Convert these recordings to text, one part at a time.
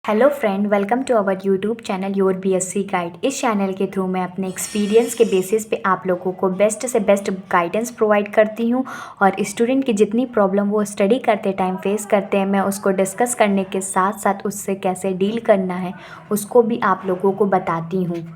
Hello friend, welcome to our YouTube channel your BSc guide. इस channel के through मैं अपने एक्सपीरियंस के बेसिस पे आप लोगों को बेस्ट से बेस्ट गाइडेंस प्रोवाइड करती हूँ और स्टूडेंट की जितनी प्रॉब्लम वो स्टडी करते टाइम फेस करते हैं मैं उसको डिस्कस करने के साथ साथ उससे कैसे डील करना है उसको भी आप लोगों को बताती हूँ।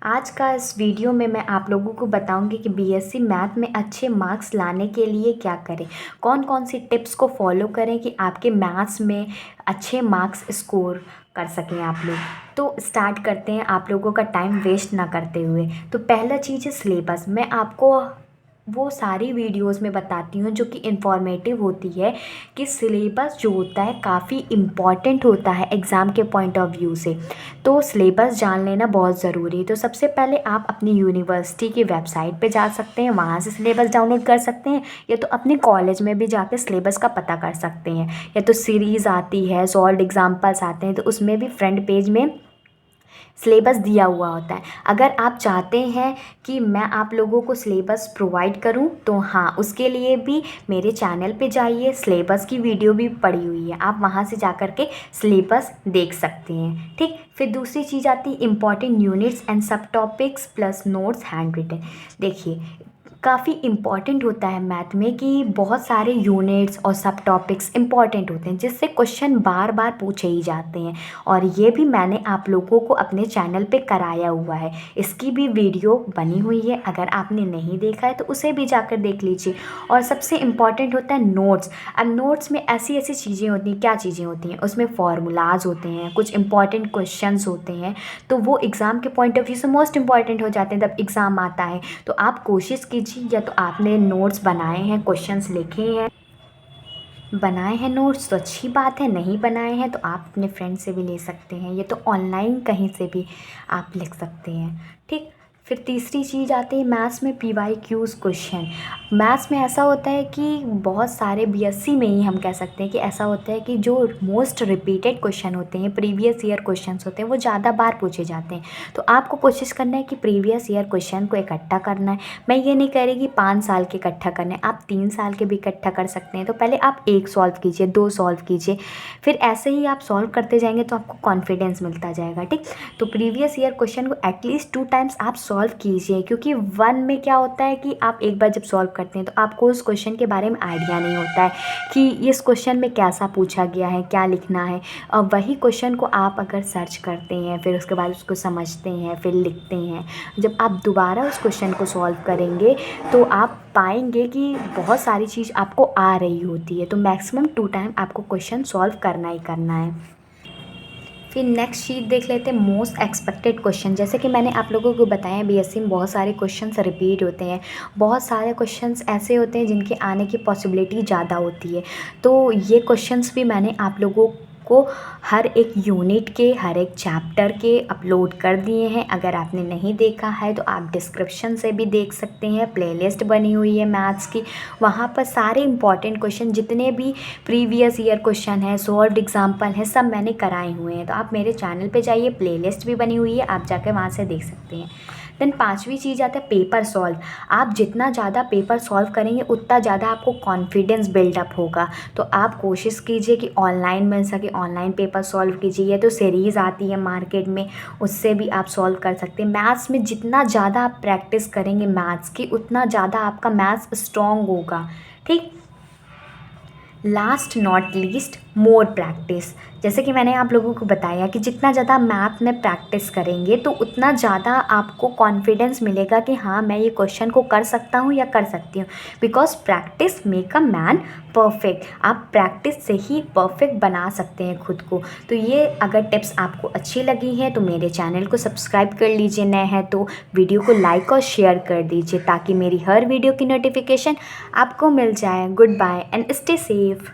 आज का इस वीडियो में मैं आप लोगों को बताऊंगी कि बीएससी मैथ में अच्छे मार्क्स लाने के लिए क्या करें, कौन कौन सी टिप्स को फॉलो करें कि आपके मैथ्स में अच्छे मार्क्स स्कोर कर सकें आप लोग। तो स्टार्ट करते हैं आप लोगों का टाइम वेस्ट ना करते हुए। तो पहला चीज़ है सिलेबस। मैं आपको वो सारी वीडियोस में बताती हूँ जो कि इन्फॉर्मेटिव होती है कि सिलेबस जो होता है काफ़ी इम्पॉर्टेंट होता है एग्ज़ाम के पॉइंट ऑफ व्यू से। तो सिलेबस जान लेना बहुत ज़रूरी है। तो सबसे पहले आप अपनी यूनिवर्सिटी की वेबसाइट पे जा सकते हैं, वहाँ से सिलेबस डाउनलोड कर सकते हैं, या तो अपने कॉलेज में भी जाकर सिलेबस का पता कर सकते हैं, या तो सीरीज़ आती है, सॉल्व्ड एग्जाम्पल्स आते हैं तो उसमें भी फ्रंट पेज में सिलेबस दिया हुआ होता है। अगर आप चाहते हैं कि मैं आप लोगों को सिलेबस प्रोवाइड करूं तो हाँ, उसके लिए भी मेरे चैनल पे जाइए, सिलेबस की वीडियो भी पड़ी हुई है, आप वहां से जाकर के सिलेबस देख सकते हैं। ठीक, फिर दूसरी चीज़ आती है important units and sub topics plus notes handwritten. देखिए, काफ़ी इम्पॉर्टेंट होता है मैथ में कि बहुत सारे यूनिट्स और सब टॉपिक्स इम्पॉर्टेंट होते हैं जिससे क्वेश्चन बार बार पूछे ही जाते हैं, और ये भी मैंने आप लोगों को अपने चैनल पे कराया हुआ है। इसकी भी वीडियो बनी हुई है, अगर आपने नहीं देखा है तो उसे भी जाकर देख लीजिए। और सबसे इम्पॉर्टेंट होता है नोट्स। अब नोट्स में ऐसी ऐसी चीज़ें होती हैं, क्या चीज़ें होती हैं उसमें, फार्मूलाज होते हैं, कुछ इंपॉर्टेंट क्वेश्चंस होते हैं, तो वो एग्ज़ाम के पॉइंट ऑफ व्यू से मोस्ट इंपॉर्टेंट हो जाते हैं जब एग्ज़ाम आता है। तो आप कोशिश कीजिए, या तो आपने नोट्स बनाए हैं, क्वेश्चंस लिखे हैं, बनाए हैं नोट्स तो अच्छी बात है, नहीं बनाए हैं तो आप अपने फ्रेंड से भी ले सकते हैं, ये तो ऑनलाइन कहीं से भी आप लिख सकते हैं। ठीक, फिर तीसरी चीज़ आती है मैथ्स में PYQs क्वेश्चन। मैथ्स में ऐसा होता है कि बहुत सारे बीएससी में ही हम कह सकते हैं कि ऐसा होता है कि जो मोस्ट रिपीटेड क्वेश्चन होते हैं, प्रीवियस ईयर क्वेश्चंस होते हैं, वो ज़्यादा बार पूछे जाते हैं। तो आपको कोशिश करना है कि प्रीवियस ईयर क्वेश्चन को इकट्ठा करना है। मैं ये नहीं कह रही कि 5 साल के इकट्ठा करने हैं, आप 3 साल के भी इकट्ठा कर सकते हैं। तो पहले आप 1 सॉल्व कीजिए, 2 सॉल्व कीजिए, फिर ऐसे ही आप सॉल्व करते जाएंगे तो आपको कॉन्फिडेंस मिलता जाएगा। ठीक, तो प्रीवियस ईयर क्वेश्चन को एटलीस्ट 2 टाइम्स आप सॉल्व कीजिए, क्योंकि 1 में क्या होता है कि आप एक बार जब सॉल्व करते हैं तो आपको उस क्वेश्चन के बारे में आइडिया नहीं होता है कि इस क्वेश्चन में कैसा पूछा गया है, क्या लिखना है। और वही क्वेश्चन को आप अगर सर्च करते हैं, फिर उसके बाद उसको समझते हैं, फिर लिखते हैं, जब आप दोबारा उस क्वेश्चन को सॉल्व करेंगे तो आप पाएंगे कि बहुत सारी चीज़ आपको आ रही होती है। तो मैक्सिमम 2 टाइम आपको क्वेश्चन सॉल्व करना ही करना है। फिर नेक्स्ट शीट देख लेते हैं मोस्ट एक्सपेक्टेड क्वेश्चन। जैसे कि मैंने आप लोगों को बताया बीएससी में बहुत सारे क्वेश्चंस रिपीट होते हैं, बहुत सारे क्वेश्चंस ऐसे होते हैं जिनके आने की पॉसिबिलिटी ज़्यादा होती है। तो ये क्वेश्चंस भी मैंने आप लोगों को हर एक यूनिट के, हर एक चैप्टर के अपलोड कर दिए हैं। अगर आपने नहीं देखा है तो आप डिस्क्रिप्शन से भी देख सकते हैं, प्लेलिस्ट बनी हुई है मैथ्स की, वहाँ पर सारे इंपॉर्टेंट क्वेश्चन जितने भी प्रीवियस ईयर क्वेश्चन है, सॉल्व्ड एग्जाम्पल है, सब मैंने कराए हुए हैं। तो आप मेरे चैनल पे जाइए, प्लेलिस्ट भी बनी हुई है, आप जाकर वहाँ से देख सकते हैं। देन 5वीं चीज़ आता है पेपर सॉल्व। आप जितना ज़्यादा पेपर सॉल्व करेंगे उतना ज़्यादा आपको कॉन्फिडेंस बिल्डअप होगा। तो आप कोशिश कीजिए कि ऑनलाइन मिल सके, ऑनलाइन पेपर सॉल्व कीजिए, या तो सीरीज़ आती है मार्केट में, उससे भी आप सॉल्व कर सकते हैं। मैथ्स में जितना ज़्यादा आप प्रैक्टिस करेंगे मैथ्स की, उतना ज़्यादा आपका मैथ्स स्ट्रॉन्ग होगा। ठीक, last not least more practice. जैसे कि मैंने आप लोगों को बताया कि जितना ज़्यादा मैथ में प्रैक्टिस करेंगे तो उतना ज़्यादा आपको कॉन्फिडेंस मिलेगा कि हाँ, मैं ये क्वेश्चन को कर सकता हूँ या कर सकती हूँ। Because practice make a man perfect. आप प्रैक्टिस से ही परफेक्ट बना सकते हैं खुद को। तो ये अगर टिप्स आपको अच्छी लगी हैं तो मेरे चैनल को सब्सक्राइब कर लीजिए, नए हैं तो वीडियो को लाइक और शेयर कर दीजिए ताकि मेरी हर वीडियो की नोटिफिकेशन आपको मिल जाए। Goodbye and stay safe.